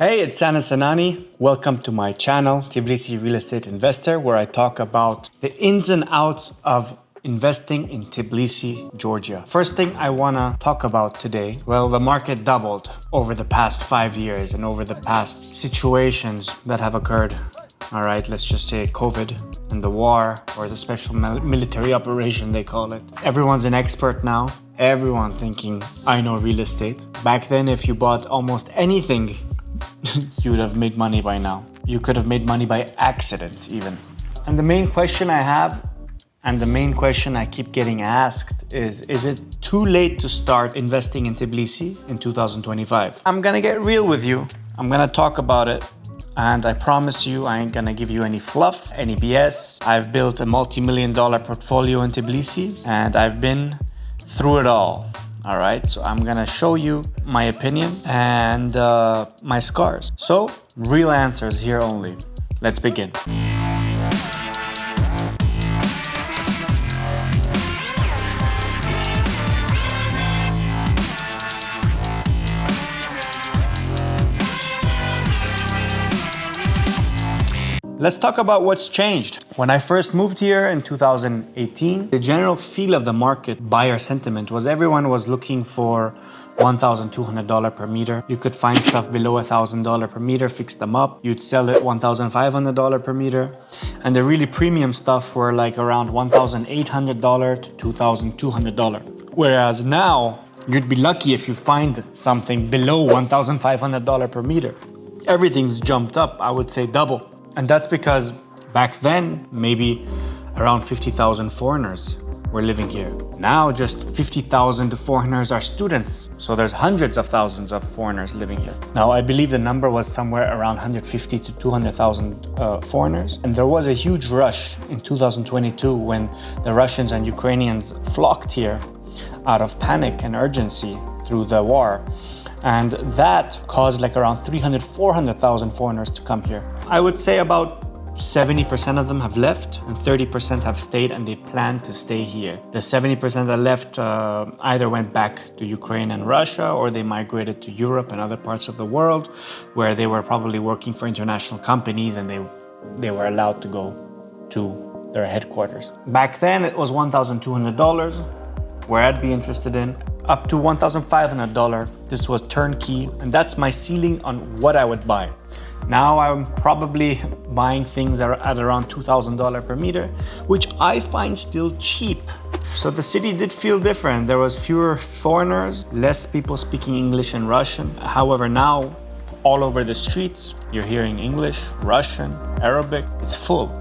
Hey, it's Anas Anani. Welcome to my channel, Tbilisi Real Estate Investor, where I talk about the ins and outs of investing in Tbilisi, Georgia. First thing I want to talk about today, well, the market doubled over the past 5 years and over the past situations that have occurred. All right, let's just say COVID and the war, or the special military operation they call it. Everyone's an expert now. Everyone thinking, I know real estate. Back then, if you bought almost anything, you would have made money by now. You could have made money by accident even. And the main question I have, and the main question I keep getting asked is it too late to start investing in Tbilisi in 2025? I'm gonna get real with you. I'm gonna talk about it. And I promise you, I ain't gonna give you any fluff, any BS. I've built a multi-million-dollar portfolio in Tbilisi, and I've been through it all. All right, so I'm gonna show you my opinion and my scars. So, real answers here only. Let's begin. Let's talk about what's changed. When I first moved here in 2018, the general feel of the market, buyer sentiment, was everyone was looking for $1,200 per meter. You could find stuff below $1,000 per meter, fix them up. You'd sell it $1,500 per meter. And the really premium stuff were like around $1,800 to $2,200. Whereas now, you'd be lucky if you find something below $1,500 per meter. Everything's jumped up, I would say double. And that's because back then, maybe around 50,000 foreigners were living here. Now, just 50,000 foreigners are students. So there's hundreds of thousands of foreigners living here. Now, I believe the number was somewhere around 150 to 200,000 foreigners. And there was a huge rush in 2022 when the Russians and Ukrainians flocked here out of panic and urgency through the war. And that caused like around 300, 400,000 foreigners to come here. I would say about 70% of them have left and 30% have stayed, and they plan to stay here. The 70% that left either went back to Ukraine and Russia, or they migrated to Europe and other parts of the world where they were probably working for international companies and they were allowed to go to their headquarters. Back then it was $1,200, where I'd be interested in. Up to $1,500. This was turnkey, and that's my ceiling on what I would buy. Now I'm probably buying things at around $2,000 per meter, which I find still cheap. So the city did feel different. There was fewer foreigners, less people speaking English and Russian. However, now all over the streets, you're hearing English, Russian, Arabic. It's full.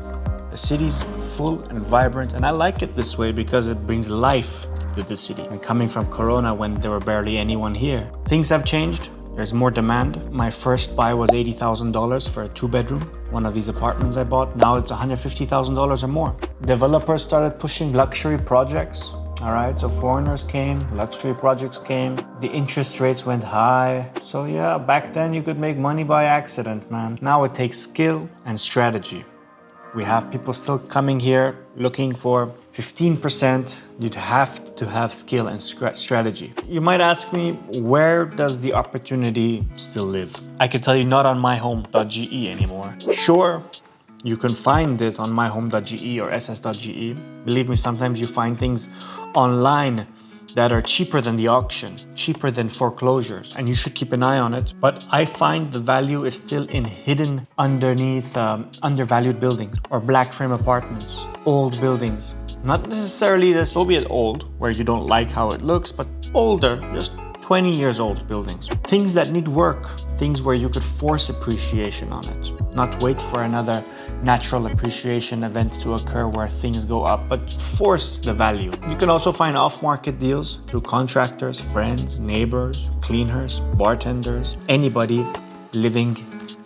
The city's full and vibrant, and I like it this way because it brings life to the city. And coming from Corona, when there were barely anyone here, things have changed. There's more demand. My first buy was $80,000 for a 2-bedroom, one of these apartments I bought. Now it's $150,000 or more. Developers started pushing luxury projects. All right, so foreigners came, luxury projects came, the interest rates went high. So yeah, back then you could make money by accident, man. Now it takes skill and strategy. We have people still coming here looking for 15%. You'd have to have skill and strategy. You might ask me, where does the opportunity still live? I can tell you, not on myhome.ge anymore. Sure, you can find it on myhome.ge or ss.ge. Believe me, sometimes you find things online that are cheaper than the auction, cheaper than foreclosures, and you should keep an eye on it. But I find the value is still in hidden underneath undervalued buildings or black frame apartments, old buildings. Not necessarily the Soviet old, where you don't like how it looks, but older, just 20 years old buildings. Things that need work, things where you could force appreciation on it, not wait for another natural appreciation event to occur where things go up, but force the value. You can also find off-market deals through contractors, friends, neighbors, cleaners, bartenders, anybody living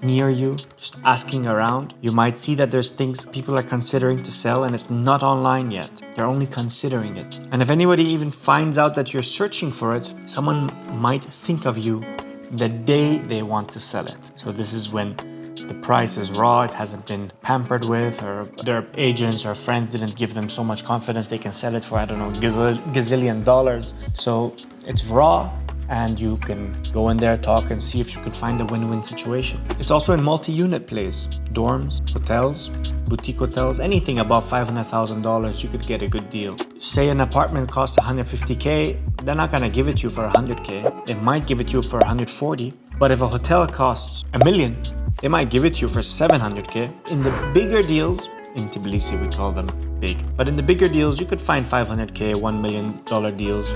near you, just asking around. You might see that there's things people are considering to sell and it's not online yet. They're only considering it. And if anybody even finds out that you're searching for it, someone might think of you the day they want to sell it. So this is when the price is raw, it hasn't been pampered with, or their agents or friends didn't give them so much confidence they can sell it for, I don't know, gazillion dollars. So it's raw, and you can go in there, talk, and see if you could find a win-win situation. It's also in multi-unit plays, dorms, hotels, boutique hotels, anything above $500,000, you could get a good deal. Say an apartment costs $150K, they're not gonna give it to you for $100K. They might give it to you for $140, but if a hotel costs $1 million, they might give it to you for $700K. In the bigger deals, in Tbilisi we call them big, but in the bigger deals you could find $500K, $1 million deals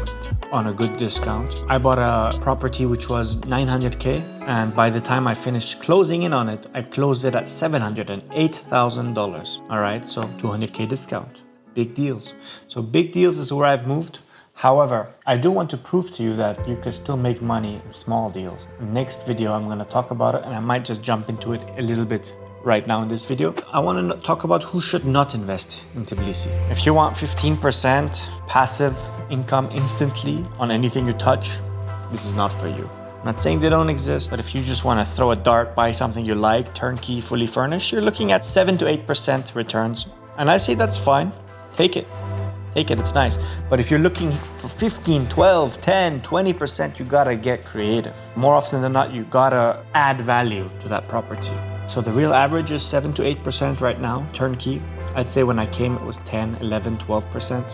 on a good discount. I bought a property which was $900K, and by the time I finished closing in on it, I closed it at $708,000. All right, so $200K discount. Big deals. So big deals is where I've moved. However, I do want to prove to you that you can still make money in small deals. Next video, I'm going to talk about it, and I might just jump into it a little bit right now in this video. I want to talk about who should not invest in Tbilisi. If you want 15% passive income instantly on anything you touch, this is not for you. I'm not saying they don't exist, but if you just want to throw a dart, buy something you like, turnkey, fully furnished, you're looking at 7 to 8% returns. And I say that's fine. Take it. Take it, it's nice. But if you're looking for 15, 12, 10, 20%, you gotta get creative. More often than not, you gotta add value to that property. So the real average is 7 to 8% right now, turnkey. I'd say when I came, it was 10, 11, 12%.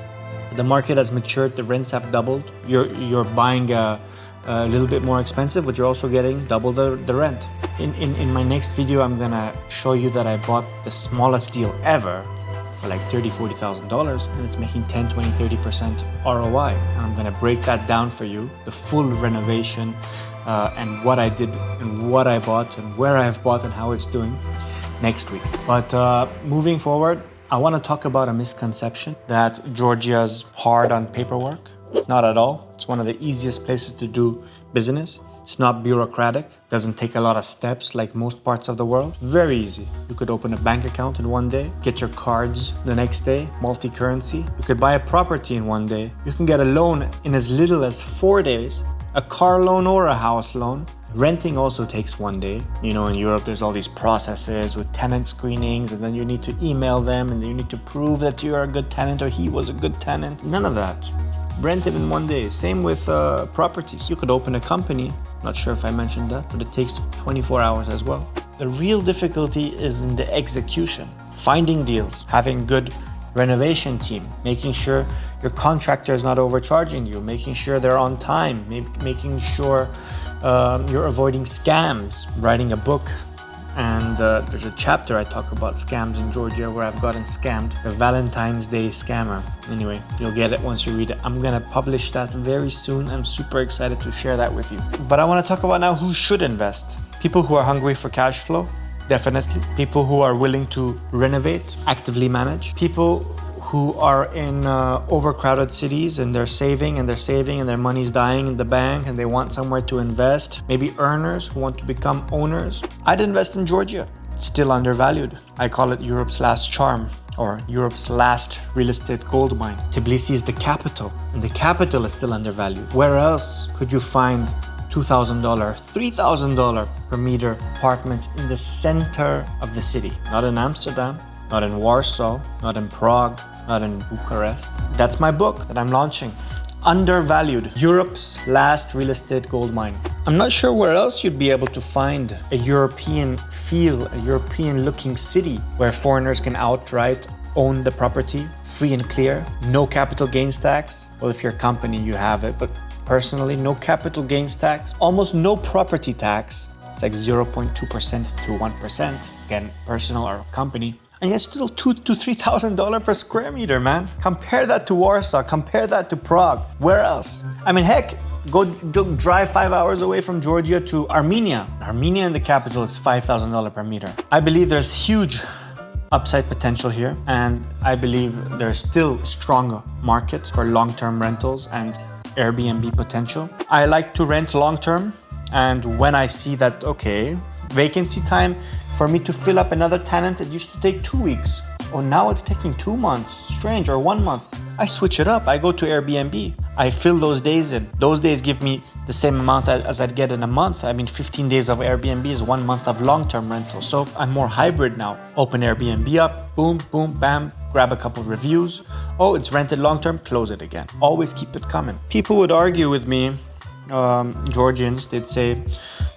The market has matured, the rents have doubled. You're buying a little bit more expensive, but you're also getting double the rent. In my next video, I'm gonna show you that I bought the smallest deal ever for like $30,000, $40,000, and it's making 10, 20, 30% ROI. And I'm gonna break that down for you, the full renovation, and what I did and what I bought and where I've bought and how it's doing next week. But moving forward, I want to talk about a misconception that Georgia's hard on paperwork. It's not at all. It's one of the easiest places to do business. It's not bureaucratic, doesn't take a lot of steps like most parts of the world. Very easy. You could open a bank account in one day, get your cards the next day, multi-currency. You could buy a property in one day. You can get a loan in as little as 4 days, a car loan or a house loan. Renting also takes 1 day. You know, in Europe, there's all these processes with tenant screenings, and then you need to email them, and then you need to prove that you're a good tenant or he was a good tenant. None of that. Rented in 1 day. Same with properties. You could open a company. Not sure if I mentioned that, but it takes 24 hours as well. The real difficulty is in the execution. Finding deals, having good renovation team, making sure your contractor is not overcharging you, making sure they're on time, making sure you're avoiding scams, writing a book. And there's a chapter I talk about scams in Georgia where I've gotten scammed. The Valentine's Day scammer. Anyway, you'll get it once you read it. I'm gonna publish that very soon. I'm super excited to share that with you. But I wanna talk about now who should invest. People who are hungry for cash flow, definitely. People who are willing to renovate, actively manage. People who are in overcrowded cities and they're saving and their money's dying in the bank and they want somewhere to invest. Maybe earners who want to become owners. I'd invest in Georgia. It's still undervalued. I call it Europe's last charm or Europe's last real estate gold mine. Tbilisi is the capital, and the capital is still undervalued. Where else could you find $2,000, $3,000 per meter apartments in the center of the city? Not in Amsterdam, not in Warsaw, not in Prague, not in Bucharest. That's my book that I'm launching. Undervalued, Europe's last real estate gold mine. I'm not sure where else you'd be able to find a European feel, a European looking city where foreigners can outright own the property, free and clear, no capital gains tax. Well, if you're a company, you have it, but personally, no capital gains tax, almost no property tax. It's like 0.2% to 1%. Again, personal or company. And it's still $2,000 to $3,000 per square meter, man. Compare that to Warsaw, compare that to Prague. Where else? I mean, heck, go drive 5 hours away from Georgia to Armenia. Armenia in the capital is $5,000 per meter. I believe there's huge upside potential here, and I believe there's still strong market for long-term rentals and Airbnb potential. I like to rent long-term, and when I see that, okay, vacancy time for me to fill up another tenant, it used to take 2 weeks. Oh, now it's taking 2 months. Strange, or 1 month. I switch it up. I go to Airbnb. I fill those days in. Those days give me the same amount as I'd get in a month. I mean, 15 days of Airbnb is 1 month of long-term rental. So I'm more hybrid now. Open Airbnb up, boom, boom, bam, grab a couple reviews. Oh, it's rented long-term, close it again. Always keep it coming. People would argue with me, Georgians, they'd say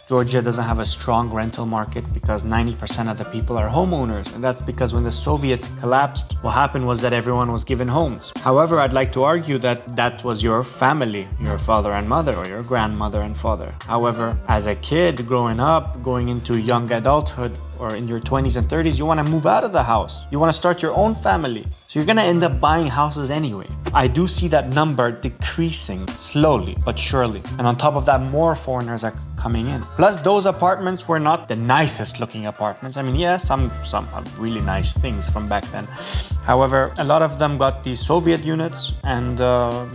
Georgia doesn't have a strong rental market because 90% of the people are homeowners. And that's because when the Soviet collapsed, what happened was that everyone was given homes. However, I'd like to argue that that was your family, your father and mother, or your grandmother and father. However, as a kid growing up, going into young adulthood, or in your 20s and 30s, you want to move out of the house. You want to start your own family. So you're going to end up buying houses anyway. I do see that number decreasing slowly but surely. And on top of that, more foreigners are coming in. Plus, those apartments were not the nicest looking apartments. I mean, yeah, some have really nice things from back then. However, a lot of them got these Soviet units and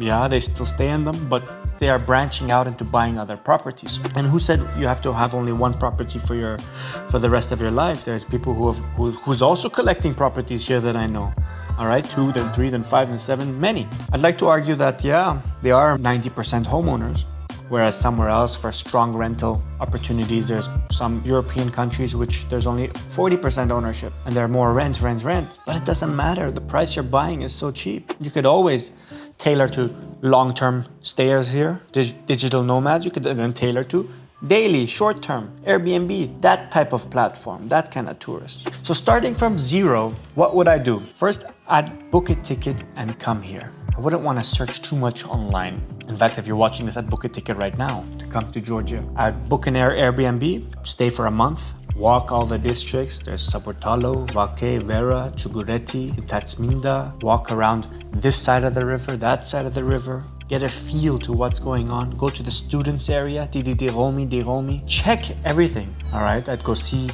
yeah, they still stay in them, but they are branching out into buying other properties. And who said you have to have only one property for the rest of your life? There's people who's also collecting properties here that I know. All right, 2, then 3, then 5, then 7, many. I'd like to argue that, yeah, they are 90% homeowners, whereas somewhere else for strong rental opportunities, there's some European countries which there's only 40% ownership and they're more rent. But it doesn't matter. The price you're buying is so cheap. You could always tailor to long-term stayers here, digital nomads. You could then tailor to daily, short-term, Airbnb, that type of platform, that kind of tourist. So starting from zero, what would I do? First, I'd book a ticket and come here. I wouldn't want to search too much online. In fact, if you're watching this, I'd book a ticket right now to come to Georgia. I'd book an Airbnb, stay for a month, walk all the districts. There's Saportalo, Valke, Vera, Chugureti, Tatsminda. Walk around this side of the river, that side of the river. Get a feel to what's going on. Go to the students area, Diromi. Check everything, all right? I'd go see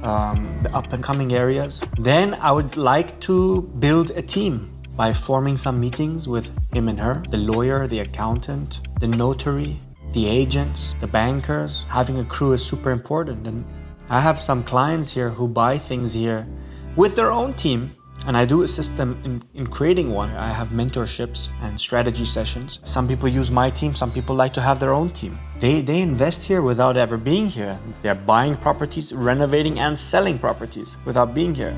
the up and coming areas. Then I would like to build a team by forming some meetings with him and her, the lawyer, the accountant, the notary, the agents, the bankers. Having a crew is super important. And I have some clients here who buy things here with their own team, and I do assist them in creating one. I have mentorships and strategy sessions. Some people use my team, some people like to have their own team. They invest here without ever being here. They're buying properties, renovating and selling properties without being here.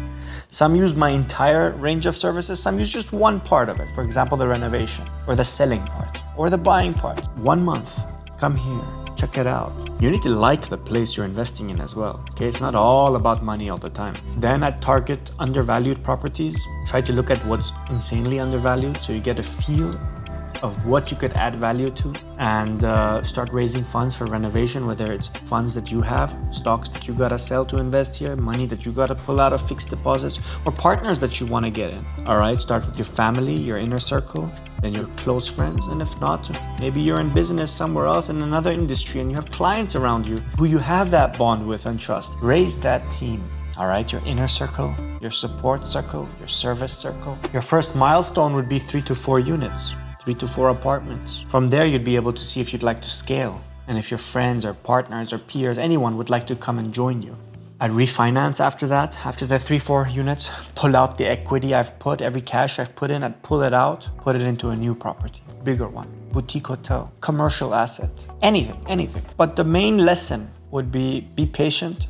Some use my entire range of services, some use just one part of it. For example, the renovation or the selling part or the buying part. 1 month, come here. Check it out. You need to like the place you're investing in as well. Okay, it's not all about money all the time. Then I'd target undervalued properties. Try to look at what's insanely undervalued so you get a feel of what you could add value to, and start raising funds for renovation, whether it's funds that you have, stocks that you gotta sell to invest here, money that you gotta pull out of fixed deposits, or partners that you wanna get in. All right, start with your family, your inner circle, then your close friends, and if not, maybe you're in business somewhere else in another industry and you have clients around you who you have that bond with and trust. Raise that team. All right, your inner circle, your support circle, your service circle. Your first milestone would be 3 to 4 units. 3 to 4 apartments. From there, you'd be able to see if you'd like to scale and if your friends or partners or peers, anyone would like to come and join you. I'd refinance after that. After the 3-4 units, pull out the equity I've put, every cash I've put in, I'd pull it out, put it into a new property, bigger one, boutique hotel, commercial asset, anything. But the main lesson would be patient,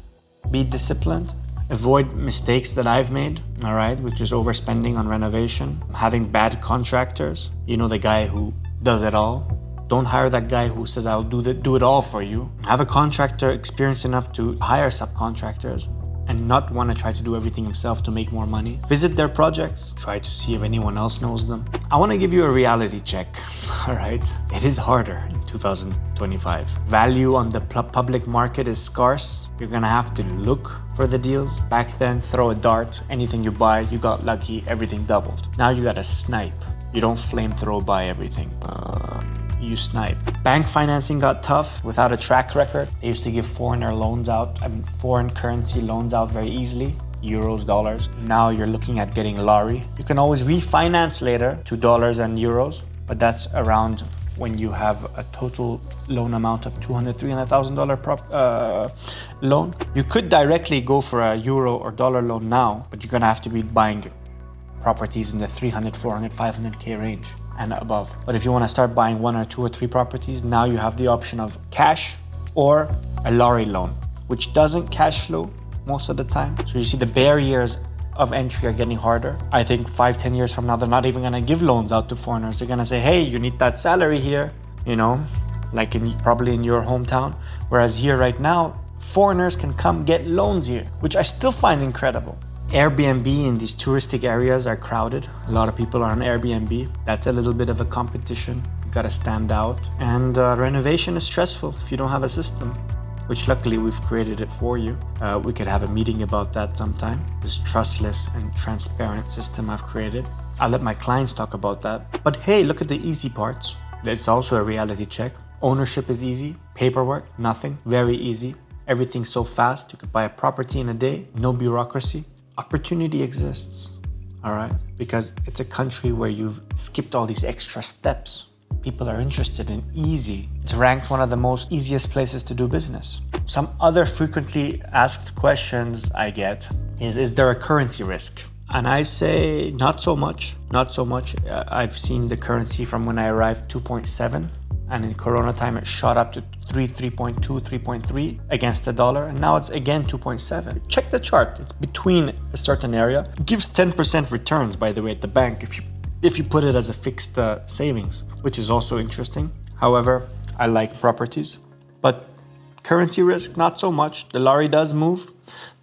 be disciplined, avoid mistakes that I've made, all right, which is overspending on renovation, having bad contractors. You know, the guy who does it all. Don't hire that guy who says, I'll do it all for you. Have a contractor experienced enough to hire subcontractors and not want to try to do everything himself to make more money. Visit their projects, try to see if anyone else knows them. I want to give you a reality check, all right? It is harder in 2025. Value on the public market is scarce. You're gonna have to look for the deals. Back then, throw a dart, anything you buy, you got lucky, everything doubled. Now you gotta snipe. You don't flamethrow buy everything. You snipe. Bank financing got tough without a track record. They used to give foreign currency loans out very easily. Euros, dollars. Now you're looking at getting lari. You can always refinance later to dollars and euros, but that's around when you have a total loan amount of $200,000, $300,000 loan. You could directly go for a euro or dollar loan now, but you're gonna have to be buying properties in the 300, 400, 500K range and above. But if you want to start buying 1 or 2 or 3 properties, now you have the option of cash or a lorry loan, which doesn't cash flow most of the time. So you see the barriers of entry are getting harder. I think 5-10 years from now, they're not even going to give loans out to foreigners. They're going to say, hey, you need that salary here, you know, like probably in your hometown. Whereas here right now, foreigners can come get loans here, which I still find incredible. Airbnb in these touristic areas are crowded. A lot of people are on Airbnb. That's a little bit of a competition. You gotta stand out. And renovation is stressful if you don't have a system, which luckily we've created it for you. We could have a meeting about that sometime. This trustless and transparent system I've created. I'll let my clients talk about that. But hey, look at the easy parts. It's also a reality check. Ownership is easy. Paperwork, nothing. Very easy. Everything's so fast. You could buy a property in a day. No bureaucracy. Opportunity exists, all right? Because it's a country where you've skipped all these extra steps. People are interested in easy. It's ranked one of the most easiest places to do business. Some other frequently asked questions I get is there a currency risk? And I say not so much, not so much. I've seen the currency from when I arrived 2.7, and in Corona time it shot up to 3.2, 3.3 against the dollar, and now it's again 2.7. Check the chart, it's between a certain area. It gives 10% returns, by the way, at the bank if you put it as a fixed savings, which is also interesting. However, I like properties, but currency risk, not so much. The lari does move,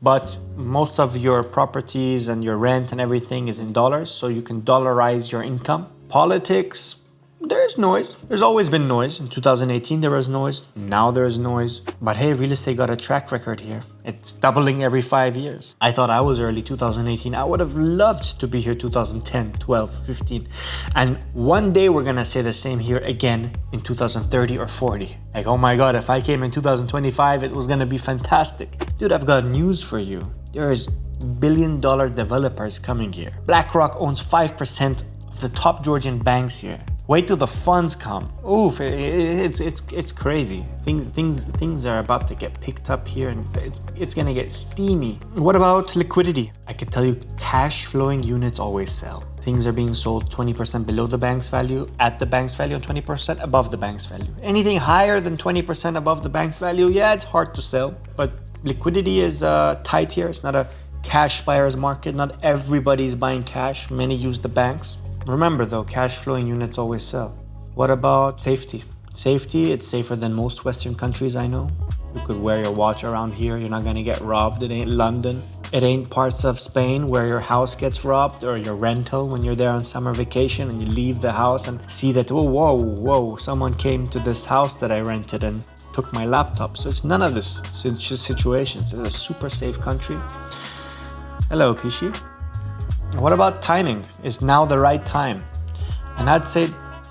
but most of your properties and your rent and everything is in dollars, so you can dollarize your income. Politics, there's noise. There's always been noise. In 2018, there was noise. Now there's noise. But hey, real estate got a track record here. It's doubling every 5 years. I thought I was early 2018. I would have loved to be here 2010, 12, 15. And one day we're going to say the same here again in 2030 or 40. Like, oh my God, if I came in 2025, it was going to be fantastic. Dude, I've got news for you. There's billion-dollar developers coming here. BlackRock owns 5% of the top Georgian banks here. Wait till the funds come. Oof, it's crazy. Things are about to get picked up here, and it's gonna get steamy. What about liquidity? I could tell you cash flowing units always sell. Things are being sold 20% below the bank's value, at the bank's value, and 20% above the bank's value. Anything higher than 20% above the bank's value, yeah, it's hard to sell. But liquidity is tight here. It's not a cash buyer's market. Not everybody's buying cash. Many use the banks. Remember though, cash flowing units always sell. What about safety? Safety, it's safer than most Western countries I know. You could wear your watch around here, you're not gonna get robbed. It ain't London. It ain't parts of Spain where your house gets robbed, or your rental when you're there on summer vacation and you leave the house and see that, oh, whoa, someone came to this house that I rented and took my laptop. So it's none of this situations. It's a super safe country. Hello, Pishi. What about timing? Is now the right time? And I'd say,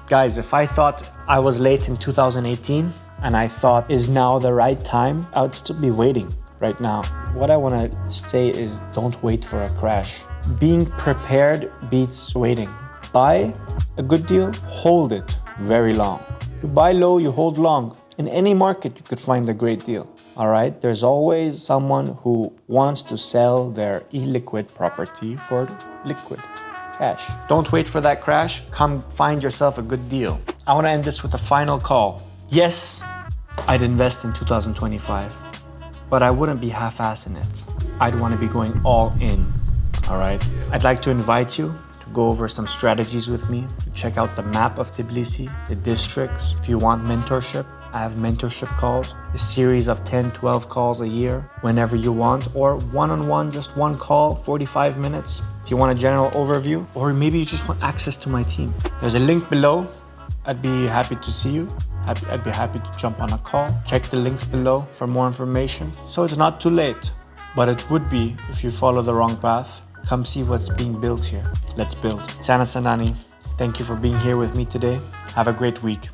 guys, if I thought I was late in 2018 and I thought is now the right time, I would still be waiting right now. What I want to say is don't wait for a crash. Being prepared beats waiting. Buy a good deal, hold it very long. You buy low, you hold long. In any market, you could find a great deal. All right, there's always someone who wants to sell their illiquid property for liquid cash. Don't wait for that crash. Come find yourself a good deal. I want to end this with a final call. Yes, I'd invest in 2025, but I wouldn't be half-assing it. I'd want to be going all in. All right, I'd like to invite you to go over some strategies with me. Check out the map of Tbilisi, the districts. If you want mentorship, I have mentorship calls, a series of 10, 12 calls a year, whenever you want, or one-on-one, just one call, 45 minutes. If you want a general overview, or maybe you just want access to my team. There's a link below. I'd be happy to see you. I'd be happy to jump on a call. Check the links below for more information. So it's not too late, but it would be if you follow the wrong path. Come see what's being built here. Let's build. Sana Sanani, thank you for being here with me today. Have a great week.